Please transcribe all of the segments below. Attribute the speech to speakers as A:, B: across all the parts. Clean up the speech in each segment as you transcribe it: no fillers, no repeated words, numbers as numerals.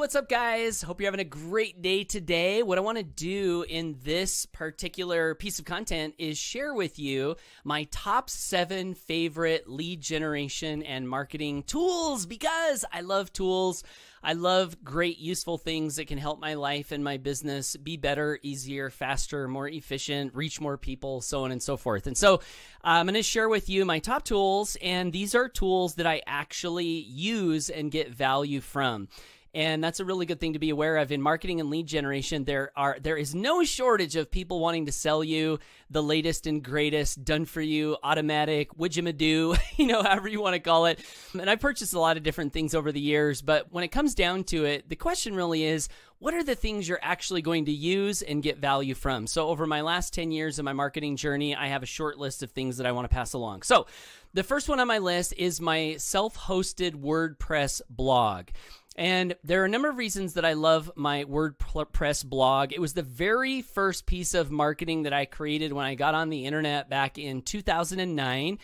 A: what's up, guys? Hope you're having a great day today. What I want to do in this particular piece of content is share with you my top 7 favorite lead generation and marketing tools, because I love tools. I love great, useful things that can help my life and my business be better, easier, faster, more efficient, reach more people, so on and so forth. And so I'm going to share with you my top tools, and these are tools that I actually use and get value from. And that's a really good thing to be aware of in marketing and lead generation. There is no shortage of people wanting to sell you the latest and greatest, done for you, automatic, widgemadoo, however you want to call it. And I purchased a lot of different things over the years, but when it comes down to it, the question really is, what are the things you're actually going to use and get value from? So over my last 10 years of my marketing journey, I have a short list of things that I want to pass along. So the first one on my list is my self-hosted WordPress blog. And there are a number of reasons that I love my WordPress blog. It was the very first piece of marketing that I created when I got on the internet back in 2009.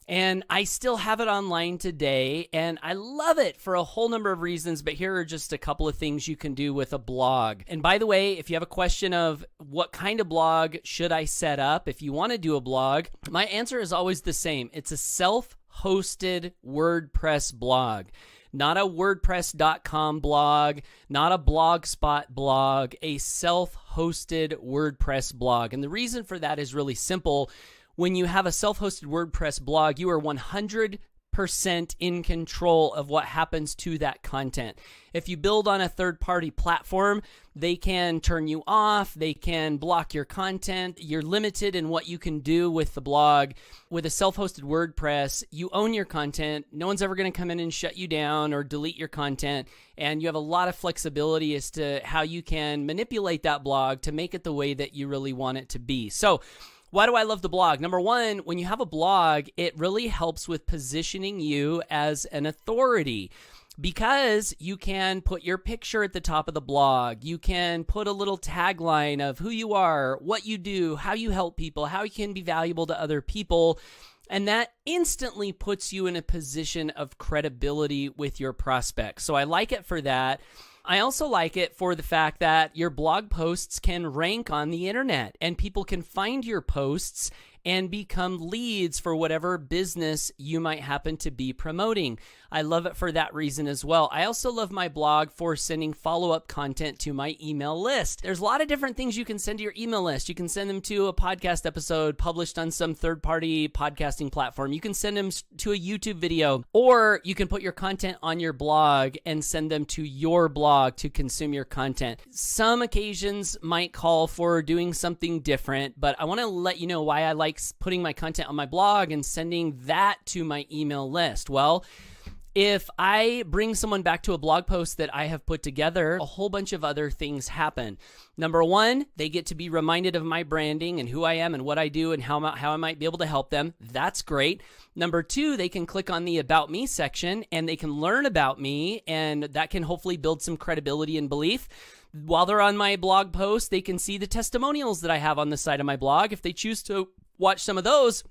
A: And I still have it online today, and I love it for a whole number of reasons, but here are just a couple of things you can do with a blog. And by the way, if you have a question of what kind of blog should I set up, if you want to do a blog, my answer is always the same. It's a self-hosted WordPress blog. Not a WordPress.com blog, not a Blogspot blog, a self-hosted WordPress blog. And the reason for that is really simple. When you have a self-hosted WordPress blog, you are 100% in control of what happens to that content. If you build on a third-party platform, they can turn you off, they can block your content. You're limited in what you can do with the blog. With a self-hosted WordPress, you own your content. No one's ever going to come in and shut you down or delete your content, and you have a lot of flexibility as to how you can manipulate that blog to make it the way that you really want it to be. So why do I love the blog? Number one, when you have a blog, it really helps with positioning you as an authority, because you can put your picture at the top of the blog. You can put a little tagline of who you are, what you do, how you help people, how you can be valuable to other people. And that instantly puts you in a position of credibility with your prospects. So I like it for that. I also like it for the fact that your blog posts can rank on the internet, and people can find your posts and become leads for whatever business you might happen to be promoting. I love it for that reason as well. I also love my blog for sending follow-up content to my email list. There's a lot of different things you can send to your email list. You can send them to a podcast episode published on some third-party podcasting platform. You can send them to a YouTube video, or you can put your content on your blog and send them to your blog to consume your content. Some occasions might call for doing something different, but I want to let you know why I like putting my content on my blog and sending that to my email list. Well, if I bring someone back to a blog post that I have put together, a whole bunch of other things happen. Number one, they get to be reminded of my branding and who I am and what I do and how I might be able to help them. That's great. Number two, they can click on the About Me section and they can learn about me, and that can hopefully build some credibility and belief. While they're on my blog post, they can see the testimonials that I have on the side of my blog. If they choose to watch some of those,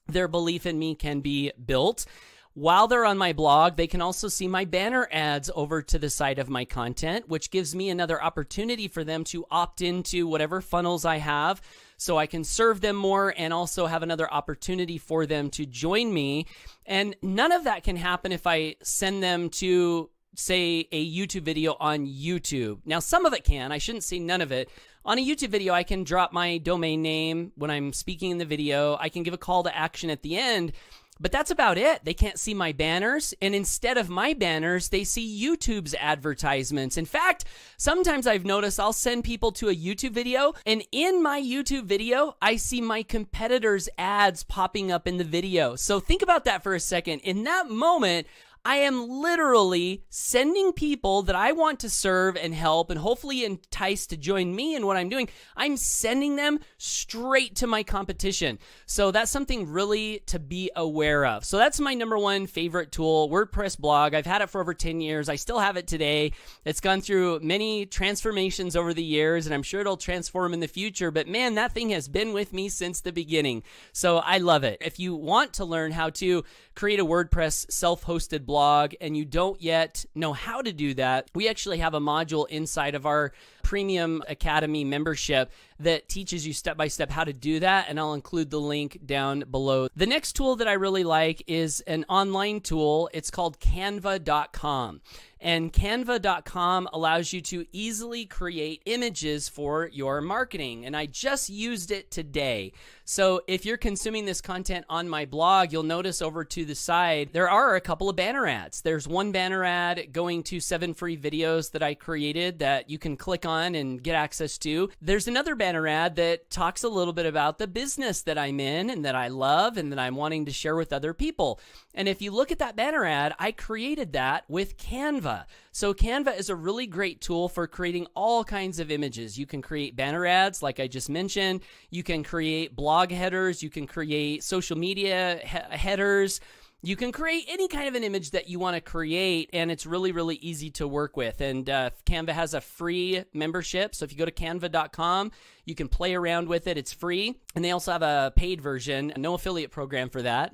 A: their belief in me can be built. While they're on my blog, they can also see my banner ads over to the side of my content, which gives me another opportunity for them to opt into whatever funnels I have, so I can serve them more and also have another opportunity for them to join me. And none of that can happen if I send them to, say, a YouTube video on YouTube. Now, some of it can. I shouldn't say none of it. On a YouTube video, I can drop my domain name when I'm speaking in the video. I can give a call to action at the end, but that's about it. They can't see my banners, and instead of my banners, they see YouTube's advertisements. In fact, sometimes I've noticed I'll send people to a YouTube video, and in my YouTube video, I see my competitors' ads popping up in the video. So think about that for a second. In that moment, I am literally sending people that I want to serve and help and hopefully entice to join me in what I'm doing. I'm sending them straight to my competition. So that's something really to be aware of. So that's my number one favorite tool, WordPress blog. I've had it for over 10 years. I still have it today. It's gone through many transformations over the years, and I'm sure it'll transform in the future. But man, that thing has been with me since the beginning. So I love it. If you want to learn how to create a WordPress self-hosted blog, blog and you don't yet know how to do that, we actually have a module inside of our Premium Academy membership that teaches you step-by-step how to do that, and I'll include the link down below. The next tool that I really like is an online tool. It's called Canva.com. And Canva.com allows you to easily create images for your marketing. And I just used it today. So if you're consuming this content on my blog, you'll notice over to the side, there are a couple of banner ads. There's one banner ad going to 7 free videos that I created that you can click on and get access to. There's another banner ad that talks a little bit about the business that I'm in and that I love and that I'm wanting to share with other people. And if you look at that banner ad, I created that with Canva. So Canva is a really great tool for creating all kinds of images. You can create banner ads, like I just mentioned. You can create blog headers. You can create social media headers. You can create any kind of an image that you want to create, and it's really, really easy to work with. And Canva has a free membership, so if you go to canva.com, you can play around with it. It's free, and they also have a paid version, no affiliate program for that,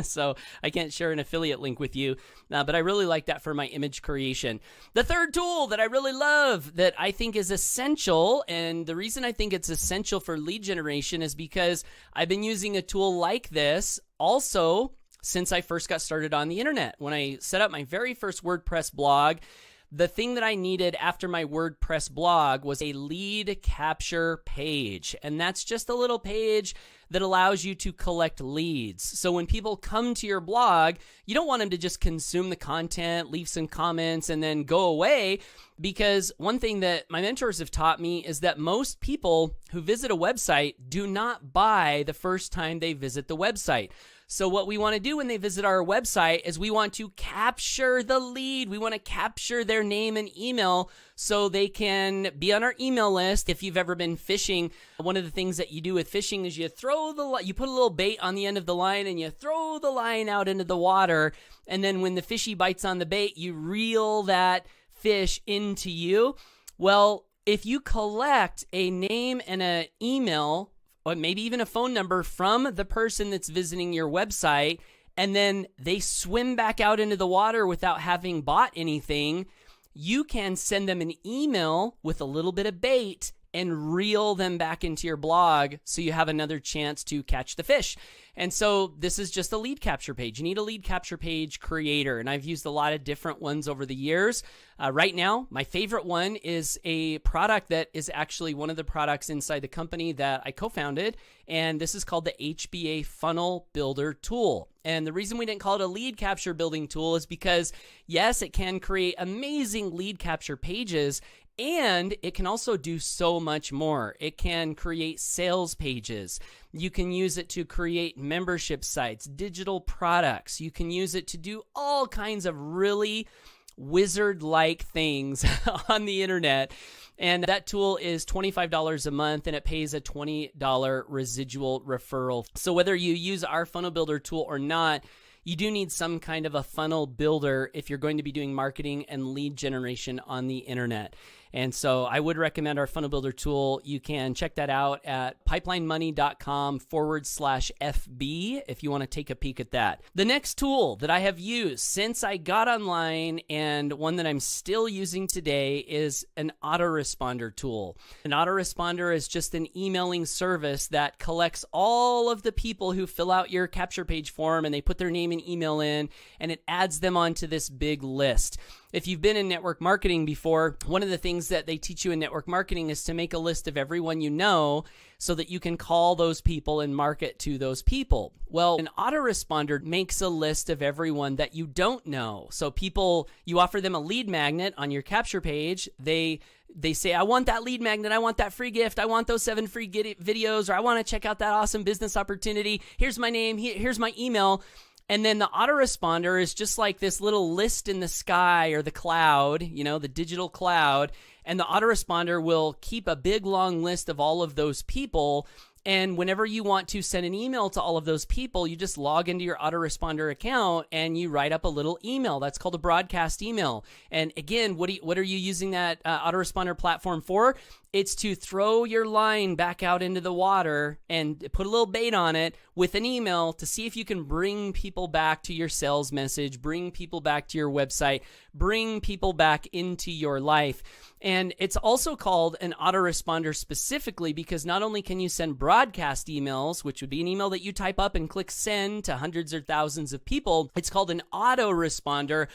A: so I can't share an affiliate link with you, but I really like that for my image creation. The third tool that I really love that I think is essential, and the reason I think it's essential for lead generation is because I've been using a tool like this also since I first got started on the internet. When I set up my very first WordPress blog, the thing that I needed after my WordPress blog was a lead capture page. And that's just a little page that allows you to collect leads. So when people come to your blog, you don't want them to just consume the content, leave some comments, and then go away. Because one thing that my mentors have taught me is that most people who visit a website do not buy the first time they visit the website. So what we want to do when they visit our website is we want to capture the lead. We want to capture their name and email so they can be on our email list. If you've ever been fishing, one of the things that you do with fishing is you put a little bait on the end of the line and you throw the line out into the water. And then when the fishy bites on the bait, you reel that fish into you. Well, if you collect a name and an email, or maybe even a phone number from the person that's visiting your website, and then they swim back out into the water without having bought anything, you can send them an email with a little bit of bait and reel them back into your blog so you have another chance to catch the fish. And so this is just a lead capture page. You need a lead capture page creator, and I've used a lot of different ones over the years. Right now, my favorite one is a product that is actually one of the products inside the company that I co-founded, and this is called the HBA Funnel Builder Tool. And the reason we didn't call it a lead capture building tool is because, yes, it can create amazing lead capture pages, and it can also do so much more. It can create sales pages. You can use it to create membership sites, digital products. You can use it to do all kinds of really wizard-like things on the internet. And that tool is $25 a month, and it pays a $20 residual referral. So whether you use our funnel builder tool or not, you do need some kind of a funnel builder if you're going to be doing marketing and lead generation on the internet. And so I would recommend our funnel builder tool. You can check that out at pipelinemoney.com/FB if you want to take a peek at that. The next tool that I have used since I got online, and one that I'm still using today, is an autoresponder tool. An autoresponder is just an emailing service that collects all of the people who fill out your capture page form, and they put their name and email in, and it adds them onto this big list. If you've been in network marketing before, one of the things that they teach you in network marketing is to make a list of everyone you know so that you can call those people and market to those people. Well, an autoresponder makes a list of everyone that you don't know. So people, you offer them a lead magnet on your capture page. They say, I want that lead magnet. I want that free gift. I want those 7 free videos, or I want to check out that awesome business opportunity. Here's my name. Here's my email. And then the autoresponder is just like this little list in the sky or the cloud, you know, the digital cloud. And the autoresponder will keep a big long list of all of those people. And whenever you want to send an email to all of those people, you just log into your Autoresponder account and you write up a little email. That's called a broadcast email. And again, what are you using that Autoresponder platform for? It's to throw your line back out into the water and put a little bait on it with an email to see if you can bring people back to your sales message, bring people back to your website, bring people back into your life. And it's also called an autoresponder specifically because not only can you send broadcast emails, which would be an email that you type up and click send to hundreds or thousands of people, it's called an autoresponder.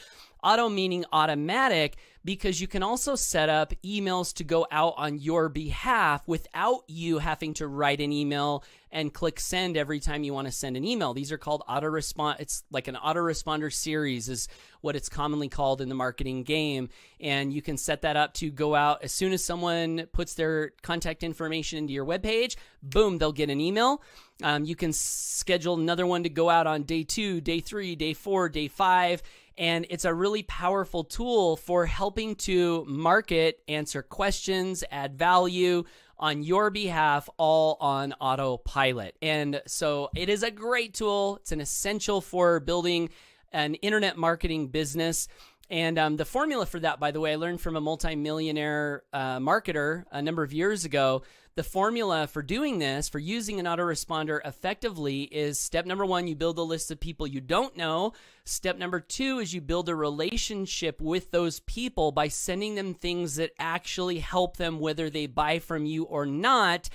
A: Auto meaning automatic, because you can also set up emails to go out on your behalf without you having to write an email and click send every time you want to send an email. These are called autorespond. It's like an autoresponder series is what it's commonly called in the marketing game. And you can set that up to go out as soon as someone puts their contact information into your webpage, boom, they'll get an email. You can schedule another one to go out on day 2, day 3, day 4, day 5. And it's a really powerful tool for helping to market, answer questions, add value on your behalf, all on autopilot. And so it is a great tool. It's an essential for building an internet marketing business. And the formula for that, by the way, I learned from a multimillionaire marketer a number of years ago. The formula for doing this, for using an autoresponder effectively, is step number 1, you build a list of people you don't know. Step number 2 is you build a relationship with those people by sending them things that actually help them, whether they buy from you or not.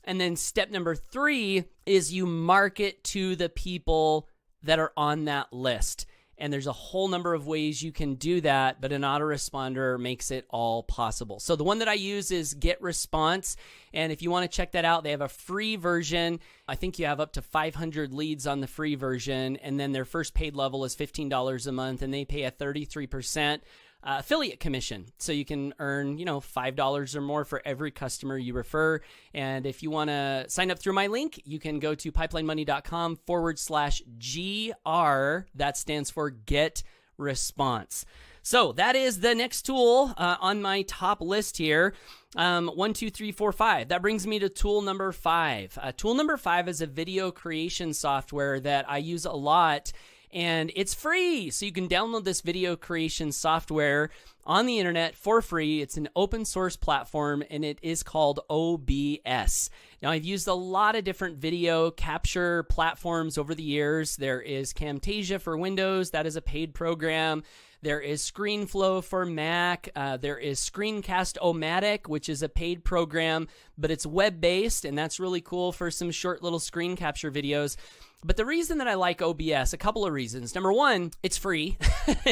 A: And then step number 3 is you market to the people that are on that list. And there's a whole number of ways you can do that, but an autoresponder makes it all possible. So the one that I use is Get Response. And if you want to check that out, they have a free version. I think you have up to 500 leads on the free version. And then their first paid level is $15 a month, and they pay a 33% affiliate commission. So you can earn, $5 or more for every customer you refer. And if you want to sign up through my link, you can go to pipelinemoney.com/GR. That stands for Get Response. So that is the next tool on my top list here. 1, 2, 3, 4, 5. That brings me to tool number 5. Tool number 5 is a video creation software that I use a lot. And it's free, so you can download this video creation software on the internet for free. It's an open source platform, and it is called OBS. Now, I've used a lot of different video capture platforms over the years. There is Camtasia for Windows. That is a paid program. There is ScreenFlow for Mac. There is Screencast-O-Matic, which is a paid program, but it's web-based, and that's really cool for some short little screen capture videos. But the reason that I like OBS, a couple of reasons. Number 1, it's free,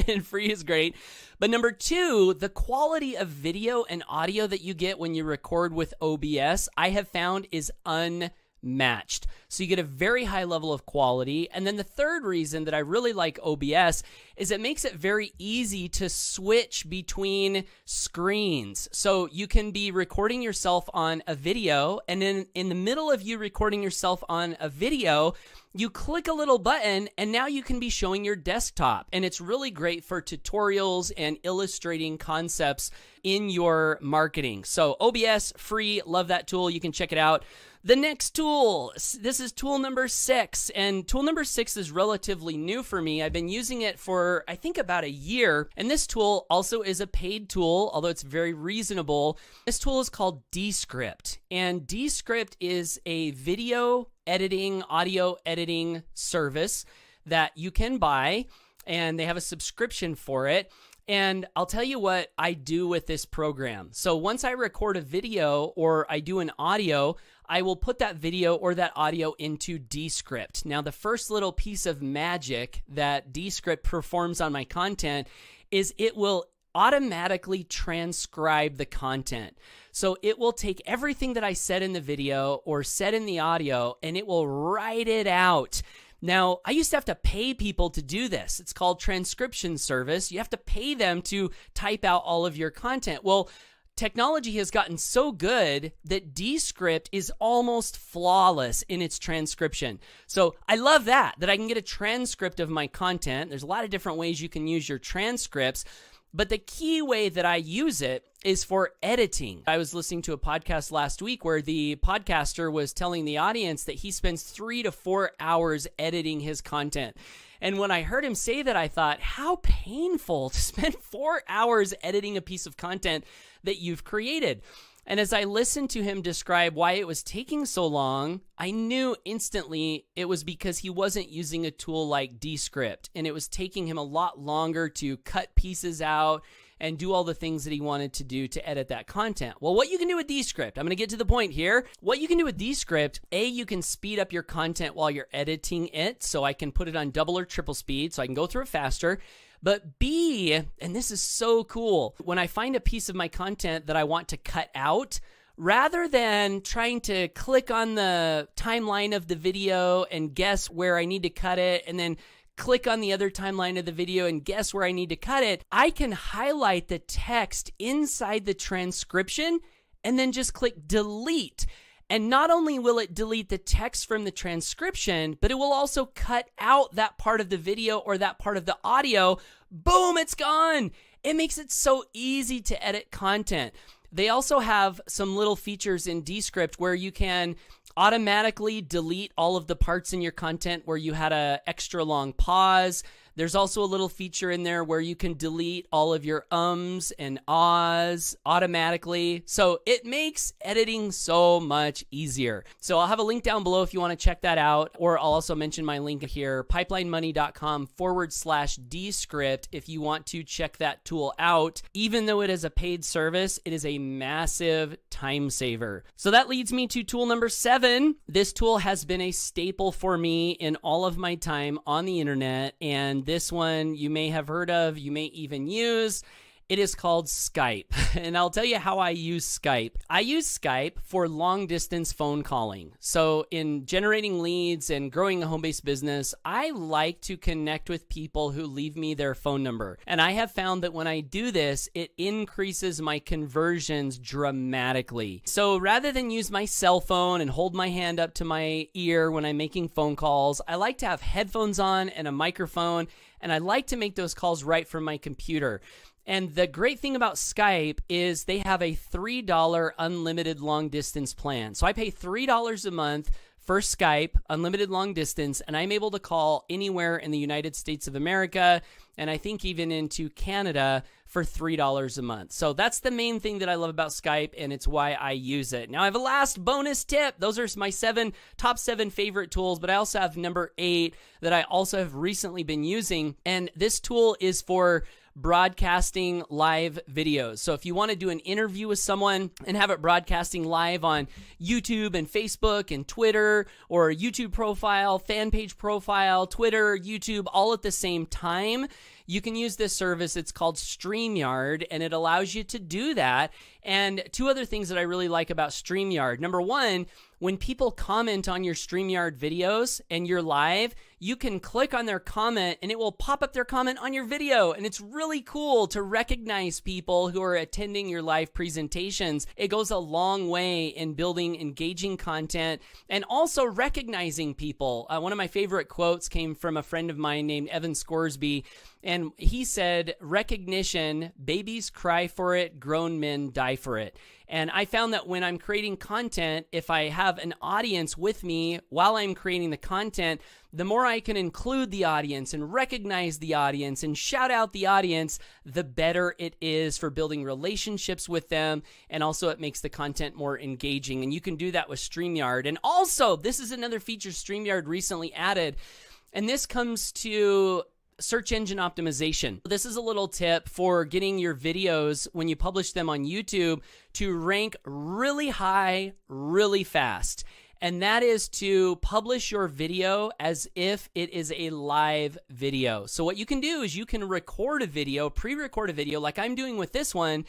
A: and free is great. But number 2, the quality of video and audio that you get when you record with OBS, I have found is unmatched. So you get a very high level of quality. And then the third reason that I really like OBS is it makes it very easy to switch between screens. So you can be recording yourself on a video, and then in the middle of you recording yourself on a video, you click a little button and now you can be showing your desktop. And it's really great for tutorials and illustrating concepts in your marketing. So OBS, free, love that tool. You can check it out. The next tool, this is tool number 6, and tool number 6 is relatively new for me. I've been using it for, I think, about a year, and this tool also is a paid tool, although it's very reasonable. This tool is called Dscript, and Dscript is a video editing, audio editing service that you can buy, and they have a subscription for it. And I'll tell you what I do with this program. So once I record a video or I do an audio, I will put that video or that audio into Dscript. Now, the first little piece of magic that Dscript performs on my content is it will automatically transcribe the content. So it will take everything that I said in the video or said in the audio, and it will write it out. Now, I used to have to pay people to do this. It's called transcription service. You have to pay them to type out all of your content. Well, technology has gotten so good that Dscript is almost flawless in its transcription. So I love that I can get a transcript of my content. There's a lot of different ways you can use your transcripts. But the key way that I use it is for editing. I was listening to a podcast last week where the podcaster was telling the audience that he spends 3 to 4 hours editing his content. And when I heard him say that, I thought, how painful to spend 4 hours editing a piece of content that you've created. And as I listened to him describe why it was taking so long, I knew instantly it was because he wasn't using a tool like Dscript, and it was taking him a lot longer to cut pieces out and do all the things that he wanted to do to edit that content. Well, what you can do with Dscript, I'm going to get to the point here. What you can do with Dscript, you can speed up your content while you're editing it, so I can put it on double or triple speed so I can go through it faster. But B, and this is so cool, when I find a piece of my content that I want to cut out, rather than trying to click on the timeline of the video and guess where I need to cut it, and then click on the other timeline of the video and guess where I need to cut it, I can highlight the text inside the transcription and then just click delete. And not only will it delete the text from the transcription, but it will also cut out that part of the video or that part of the audio. Boom, it's gone. It makes it so easy to edit content. They also have some little features in Dscript where you can automatically delete all of the parts in your content where you had an extra long pause. There's also a little feature in there where you can delete all of your ums and ahs automatically. So it makes editing so much easier. So I'll have a link down below if you want to check that out, or I'll also mention my link here, pipelinemoney.com/Dscript if you want to check that tool out. Even though it is a paid service, it is a massive time saver. So that leads me to tool number 7. This tool has been a staple for me in all of my time on the internet, and this one you may have heard of, you may even use. It is called Skype, and I'll tell you how I use Skype. I use Skype for long-distance phone calling. So in generating leads and growing a home-based business, I like to connect with people who leave me their phone number. And I have found that when I do this, it increases my conversions dramatically. So rather than use my cell phone and hold my hand up to my ear when I'm making phone calls, I like to have headphones on and a microphone, and I like to make those calls right from my computer. And the great thing about Skype is they have a $3 unlimited long distance plan. So I pay $3 a month for Skype, unlimited long distance, and I'm able to call anywhere in the United States of America, and I think even into Canada for $3 a month. So that's the main thing that I love about Skype, and it's why I use it. Now I have a last bonus tip. Those are my top 7 favorite tools, but I also have number 8 that I also have recently been using, and this tool is for broadcasting live videos. So if you want to do an interview with someone and have it broadcasting live on YouTube and Facebook and Twitter, or YouTube profile, fan page profile, Twitter, YouTube, all at the same time, you can use this service. It's called Streamyard, and it allows you to do that. And 2 other things that I really like about Streamyard. Number 1, when people comment on your Streamyard videos and you're live, you can click on their comment and it will pop up their comment on your video. And it's really cool to recognize people who are attending your live presentations. It goes a long way in building engaging content and also recognizing people. One of my favorite quotes came from a friend of mine named Evan Scoresby. And he said, recognition, babies cry for it, grown men die for it. And I found that when I'm creating content, if I have an audience with me while I'm creating the content, the more I can include the audience and recognize the audience and shout out the audience, the better it is for building relationships with them. And also it makes the content more engaging. And you can do that with Streamyard. And also, this is another feature Streamyard recently added. And this comes to search engine optimization. This is a little tip for getting your videos when you publish them on YouTube to rank really high, really fast. And that is to publish your video as if it is a live video. So what you can do is you can record a video, pre-record a video like I'm doing with this one,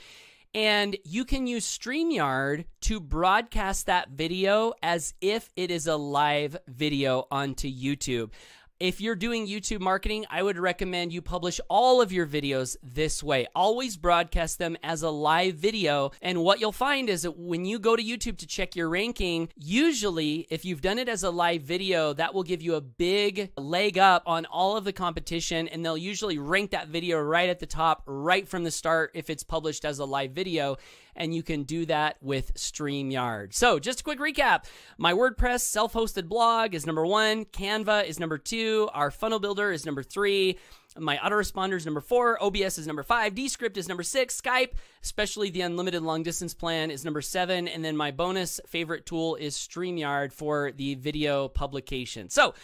A: and you can use Streamyard to broadcast that video as if it is a live video onto YouTube. If you're doing YouTube marketing, I would recommend you publish all of your videos this way. Always broadcast them as a live video. And what you'll find is that when you go to YouTube to check your ranking, usually if you've done it as a live video, that will give you a big leg up on all of the competition, and they'll usually rank that video right at the top, right from the start if it's published as a live video. And you can do that with Streamyard. So just a quick recap. My WordPress self-hosted blog is number 1. Canva is number 2. Our funnel builder is number 3. My Autoresponder is number 4. OBS is number 5. Dscript is number 6. Skype, especially the unlimited long distance plan, is number 7. And then my bonus favorite tool is Streamyard for the video publication. So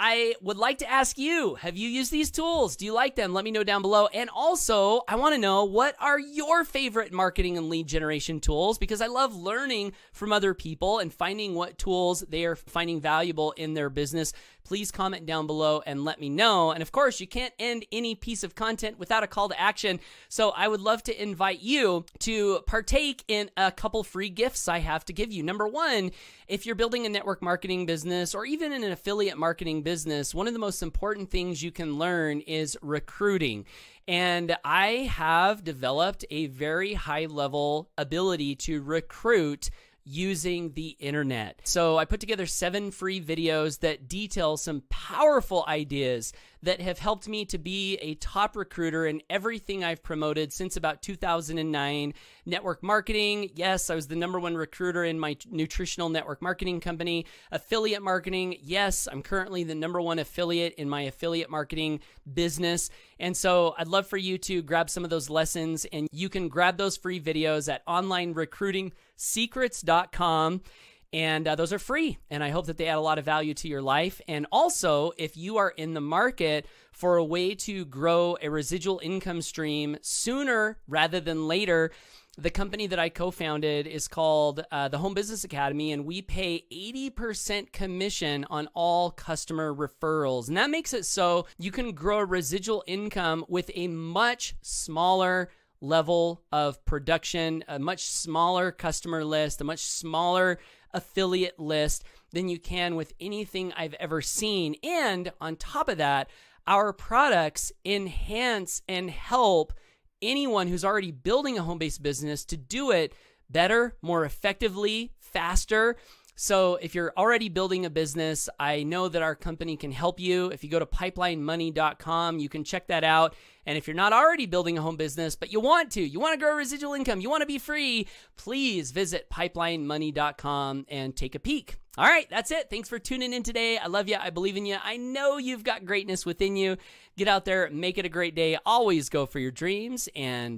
A: I would like to ask you, have you used these tools? Do you like them? Let me know down below. And also, I want to know, what are your favorite marketing and lead generation tools? Because I love learning from other people and finding what tools they are finding valuable in their business. Please comment down below and let me know. And of course, you can't end any piece of content without a call to action. So I would love to invite you to partake in a couple free gifts I have to give you. Number 1, if you're building a network marketing business or even in an affiliate marketing business, one of the most important things you can learn is recruiting. And I have developed a very high level ability to recruit using the internet. So I put together 7 free videos that detail some powerful ideas that have helped me to be a top recruiter in everything I've promoted since about 2009. Network marketing, yes, I was the #1 recruiter in my nutritional network marketing company. Affiliate marketing, yes, I'm currently the #1 affiliate in my affiliate marketing business. And so I'd love for you to grab some of those lessons, and you can grab those free videos at onlinerecruitingsecrets.com. And those are free, and I hope that they add a lot of value to your life. And also, if you are in the market for a way to grow a residual income stream sooner rather than later, the company that I co-founded is called the Home Business Academy, and we pay 80% commission on all customer referrals. And that makes it so you can grow a residual income with a much smaller level of production, a much smaller customer list, a much smaller affiliate list than you can with anything I've ever seen. And on top of that, our products enhance and help anyone who's already building a home-based business to do it better, more effectively, faster. So if you're already building a business, I know that our company can help you. If you go to pipelinemoney.com, you can check that out. And if you're not already building a home business, but you want to grow residual income, you want to be free, please visit pipelinemoney.com and take a peek. All right, that's it. Thanks for tuning in today. I love you. I believe in you. I know you've got greatness within you. Get out there, make it a great day. Always go for your dreams, and